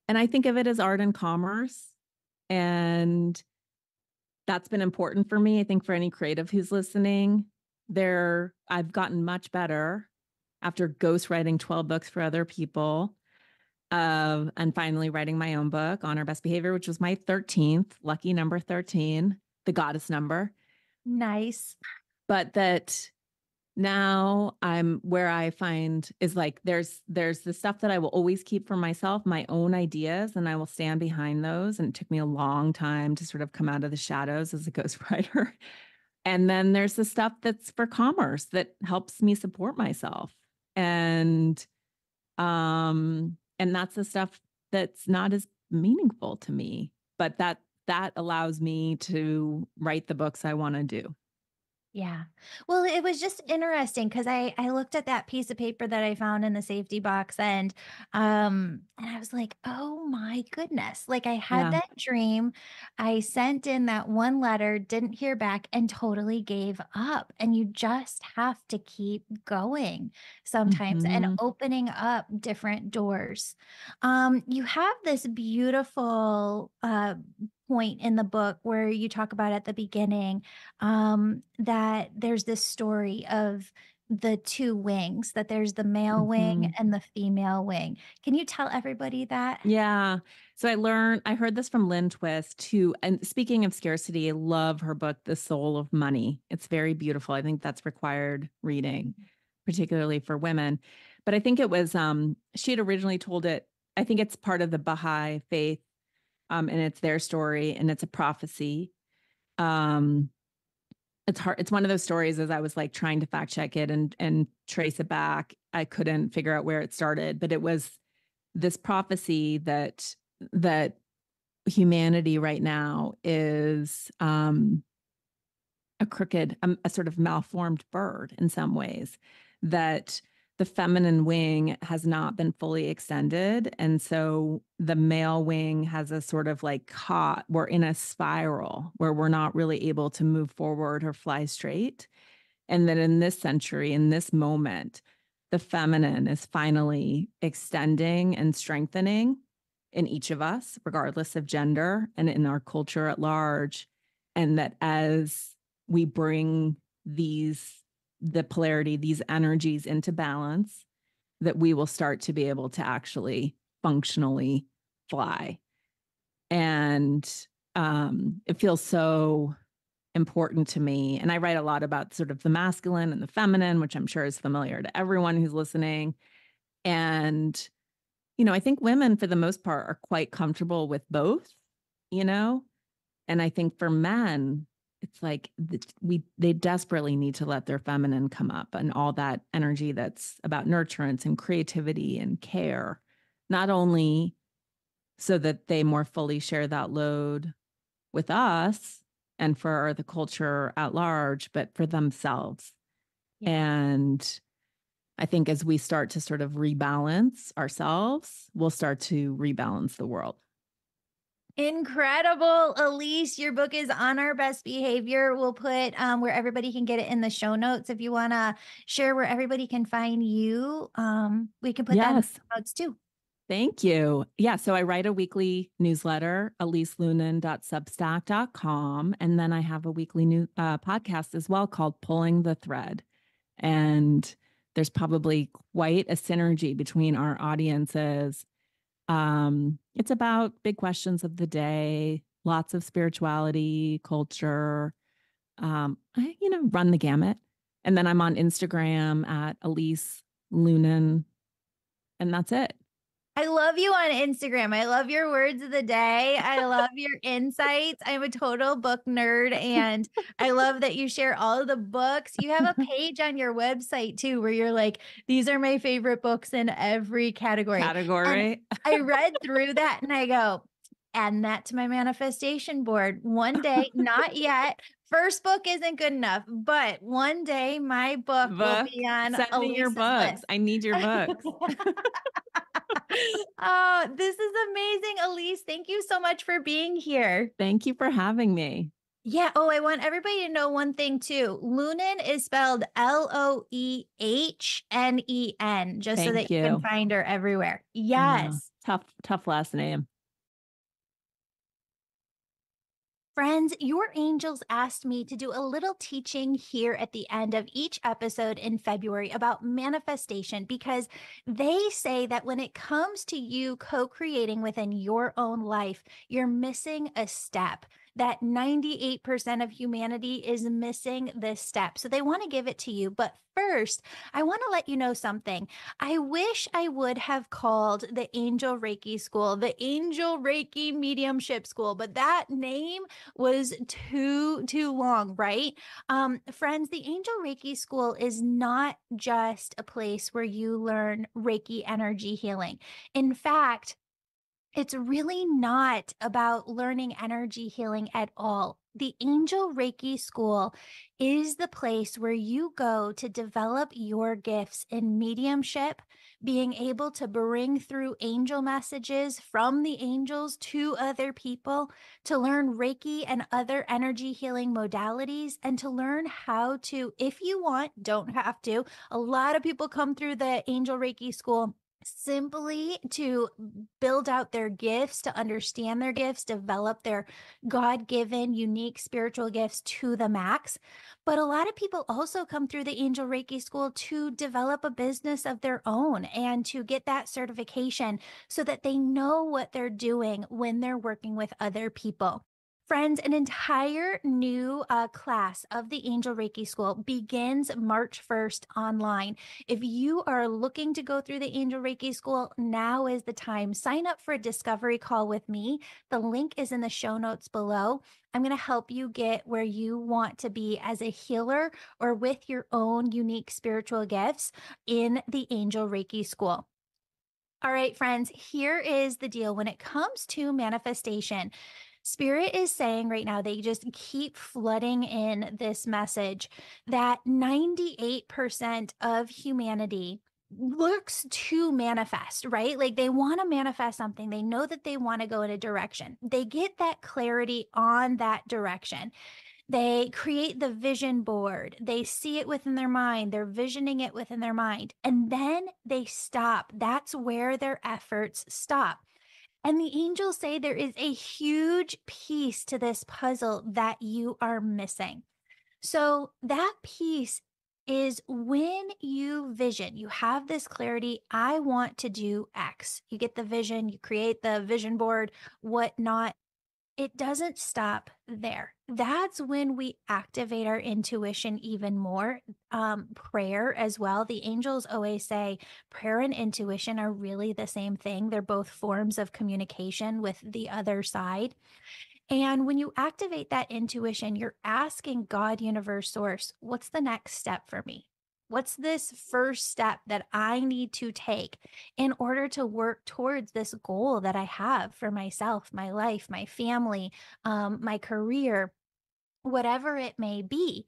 I think of it as art and commerce. And that's been important for me. I think for any creative who's listening, I've gotten much better after ghostwriting 12 books for other people. And finally writing my own book, Honor Best Behavior, which was my 13th, lucky number 13, the goddess number. Nice. But that now I'm where I find is like, there's the stuff that I will always keep for myself, my own ideas, and I will stand behind those. And it took me a long time to sort of come out of the shadows as a ghostwriter. And then there's the stuff that's for commerce that helps me support myself. And that's the stuff that's not as meaningful to me, but that allows me to write the books I want to do. Yeah. Well, it was just interesting because I looked at that piece of paper that I found in the safety box and I was like, "Oh my goodness." Like I had Yeah. that dream. I sent in that one letter, didn't hear back and totally gave up. And you just have to keep going sometimes and Mm-hmm. opening up different doors. You have this beautiful point in the book where you talk about at the beginning that there's this story of the 2 wings, that there's the male Mm-hmm. wing and the female wing. Can you tell everybody that? Yeah. So I heard this from Lynn Twist too. And speaking of scarcity, I love her book, The Soul of Money. It's very beautiful. I think that's required reading, particularly for women. But I think it was, she had originally told it, I think it's part of the Baha'i faith, and it's their story and it's a prophecy. Um, it's hard. It's one of those stories as I was like trying to fact check it and trace it back. I couldn't figure out where it started, but it was this prophecy that humanity right now is a crooked, a sort of malformed bird in some ways, that the feminine wing has not been fully extended. And so the male wing has a sort of like caught, we're in a spiral where we're not really able to move forward or fly straight. And that in this century, in this moment, the feminine is finally extending and strengthening in each of us, regardless of gender and in our culture at large. And that as we bring the polarity, these energies into balance, that we will start to be able to actually functionally fly. And it feels so important to me. And I write a lot about sort of the masculine and the feminine, which I'm sure is familiar to everyone who's listening. And, I think women, for the most part, are quite comfortable with both, you know? And I think for men, it's like they desperately need to let their feminine come up and all that energy that's about nurturance and creativity and care, not only so that they more fully share that load with us and for the culture at large, but for themselves. Yeah. And I think as we start to sort of rebalance ourselves, we'll start to rebalance the world. Incredible. Elise, your book is on our best behavior. We'll put where everybody can get it in the show notes. If you want to share where everybody can find you, we can put that in the Yes. show notes too. Thank you. Yeah. So I write a weekly newsletter, eliseloehnen.substack.com. And then I have a weekly new podcast as well called Pulling the Thread. And there's probably quite a synergy between our audiences. It's about big questions of the day, lots of spirituality, culture. I run the gamut. And then I'm on Instagram at Elise Loehnen, and that's it. I love you on Instagram. I love your words of the day. I love your insights. I'm a total book nerd, and I love that you share all of the books. You have a page on your website too, where you're like, these are my favorite books in every category. And Category. I read through that and I go, add that to my manifestation board. One day, not yet. First book isn't good enough, but one day my book will Book. be on Send me your Elise's books. list. I need your books. Oh, this is amazing, Elise. Thank you so much for being here. Thank you for having me. Yeah. Oh, I want everybody to know one thing too. Loehnen is spelled Loehnen, just so that Thank you can you. find her everywhere. I know. Yes. Tough last name. Friends, your angels asked me to do a little teaching here at the end of each episode in February about manifestation because they say that when it comes to you co-creating within your own life, you're missing a step. That 98% of humanity is missing this step. So they want to give it to you. But first, I want to let you know something. I wish I would have called the Angel Reiki School the Angel Reiki Mediumship School, but that name was too long, right? Friends, the Angel Reiki School is not just a place where you learn Reiki energy healing. In fact, it's really not about learning energy healing at all. The Angel Reiki School is the place where you go to develop your gifts in mediumship, being able to bring through angel messages from the angels to other people, to learn Reiki and other energy healing modalities, and to learn how to, if you want, don't have to. A lot of people come through the Angel Reiki School simply to build out their gifts, to understand their gifts, develop their God-given unique spiritual gifts to the max. But a lot of people also come through the Angel Reiki School to develop a business of their own and to get that certification so that they know what they're doing when they're working with other people. Friends, an entire new class of the Angel Reiki School begins March 1st online. If you are looking to go through the Angel Reiki School, now is the time. Sign up for a discovery call with me. The link is in the show notes below. I'm going to help you get where you want to be as a healer or with your own unique spiritual gifts in the Angel Reiki School. All right, friends, here is the deal. When it comes to manifestation, Spirit is saying right now, they just keep flooding in this message that 98% of humanity looks to manifest, right? Like they want to manifest something. They know that they want to go in a direction. They get that clarity on that direction. They create the vision board. They see it within their mind. They're visioning it within their mind. And then they stop. That's where their efforts stop. And the angels say there is a huge piece to this puzzle that you are missing. So that piece is when you vision, you have this clarity, I want to do X. You get the vision, you create the vision board, whatnot. it doesn't stop there. That's when we activate our intuition even more. Prayer as well. The angels always say prayer and intuition are really the same thing. They're both forms of communication with the other side. And when you activate that intuition, you're asking God, universe, source, what's the next step for me? What's this first step that I need to take in order to work towards this goal that I have for myself, my life, my family, my career, whatever it may be?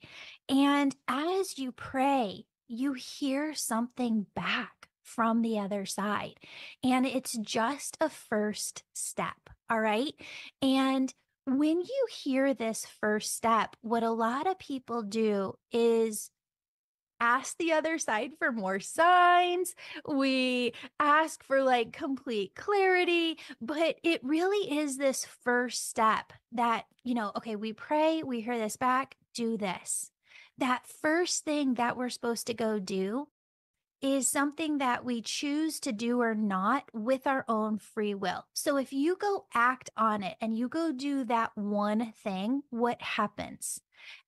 And as you pray, you hear something back from the other side. And it's just a first step. All right. And when you hear this first step, what a lot of people do is ask the other side for more signs. We ask for like complete clarity, but it really is this first step that, okay, we pray, we hear this back, do this. That first thing that we're supposed to go do is something that we choose to do or not with our own free will. So if you go act on it and you go do that one thing, what happens?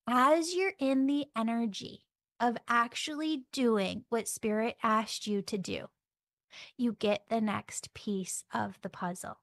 As you're in the energy of actually doing what Spirit asked you to do, you get the next piece of the puzzle.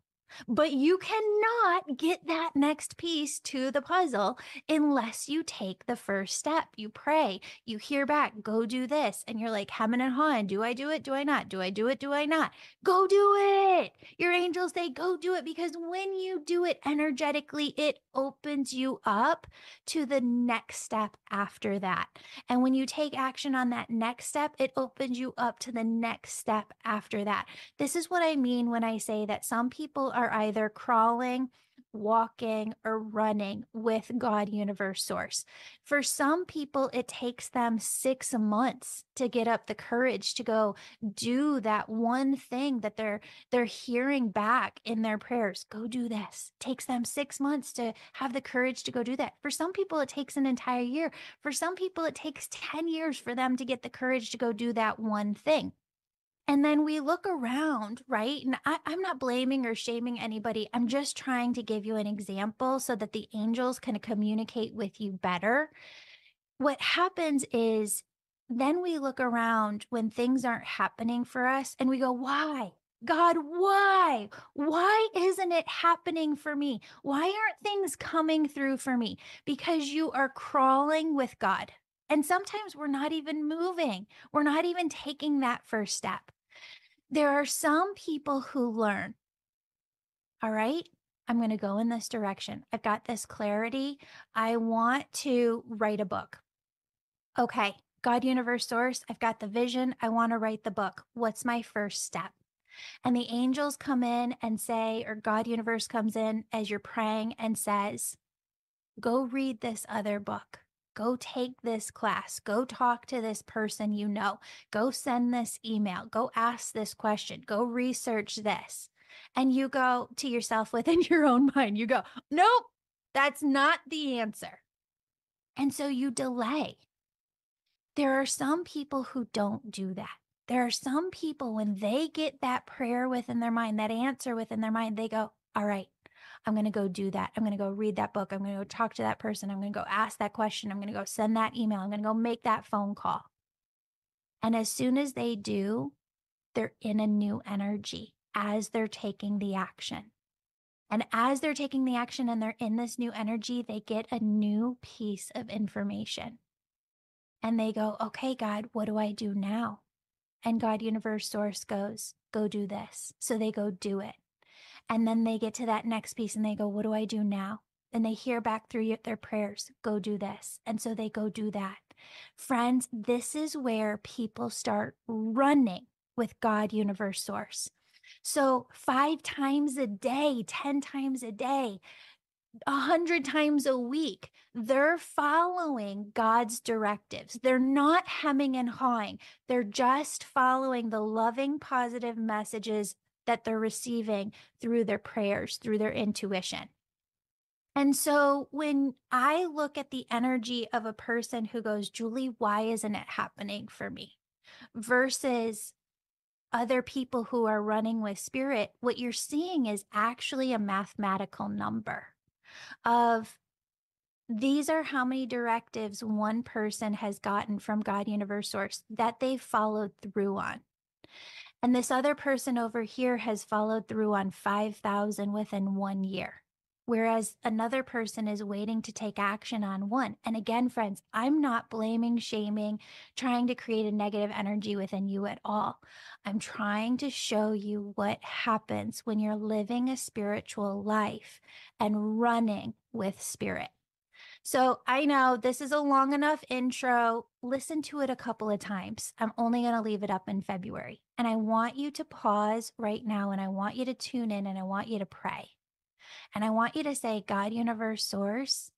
But you cannot get that next piece to the puzzle unless you take the first step. You pray, you hear back, go do this. And you're like, hemming and hawing. Do I do it? Do I not? Do I do it? Do I not? Go do it. Your angels say, go do it. Because when you do it energetically, it opens you up to the next step after that. And when you take action on that next step, it opens you up to the next step after that. This is what I mean when I say that some people are either crawling, walking, or running with God, universe, source. For some people, it takes them 6 months to get up the courage to go do that one thing that they're hearing back in their prayers. Go do this. It takes them 6 months to have the courage to go do that. For some people, it takes an entire year. For some people, it takes 10 years for them to get the courage to go do that one thing. And then we look around, right? And I'm not blaming or shaming anybody. I'm just trying to give you an example so that the angels can communicate with you better. What happens is then we look around when things aren't happening for us and we go, why? God, why? Why isn't it happening for me? Why aren't things coming through for me? Because you are crawling with God. And sometimes we're not even moving. We're not even taking that first step. There are some people who learn, all right, I'm going to go in this direction. I've got this clarity. I want to write a book. Okay, God, universe, source, I've got the vision. I want to write the book. What's my first step? And the angels come in and say, or God, universe comes in as you're praying and says, go read this other book. Go take this class. Go talk to this person you know. Go send this email. Go ask this question. Go research this. And you go to yourself within your own mind. You go, nope, that's not the answer. And so you delay. There are some people who don't do that. There are some people when they get that prayer within their mind, that answer within their mind, they go, all right, I'm going to go do that. I'm going to go read that book. I'm going to go talk to that person. I'm going to go ask that question. I'm going to go send that email. I'm going to go make that phone call. And as soon as they do, they're in a new energy as they're taking the action. And as they're taking the action and they're in this new energy, they get a new piece of information. And they go, okay, God, what do I do now? And God, universe, source goes, go do this. So they go do it. And then they get to that next piece and they go, what do I do now? And they hear back through their prayers, go do this. And so they go do that. Friends, this is where people start running with God, universe, source. So 5 times a day, 10 times a day, 100 times a week, they're following God's directives. They're not hemming and hawing. They're just following the loving, positive messages that they're receiving through their prayers, through their intuition. And so when I look at the energy of a person who goes, Julie, why isn't it happening for me? Versus other people who are running with spirit, what you're seeing is actually a mathematical number. of these are how many directives one person has gotten from God, universe, source that they followed through on. And this other person over here has followed through on 5,000 within 1 year. Whereas another person is waiting to take action on one. And again, friends, I'm not blaming, shaming, trying to create a negative energy within you at all. I'm trying to show you what happens when you're living a spiritual life and running with spirit. So I know this is a long enough intro. Listen to it a couple of times. I'm only going to leave it up in February. And I want you to pause right now and I want you to tune in and I want you to pray. And I want you to say, God, universe, source,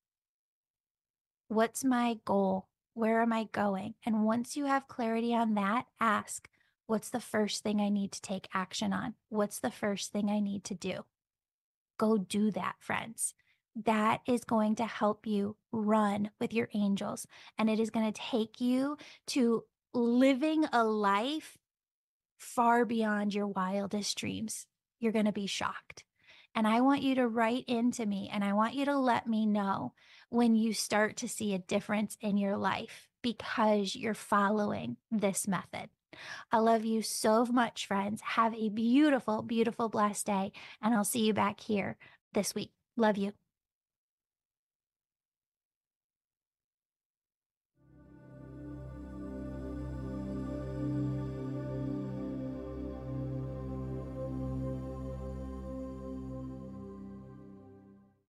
what's my goal? Where am I going? And once you have clarity on that, ask, what's the first thing I need to take action on? What's the first thing I need to do? Go do that, friends. That is going to help you run with your angels. And it is going to take you to living a life far beyond your wildest dreams. You're going to be shocked. And I want you to write into me and I want you to let me know when you start to see a difference in your life because you're following this method. I love you so much, friends. Have a beautiful, beautiful, blessed day. And I'll see you back here this week. Love you.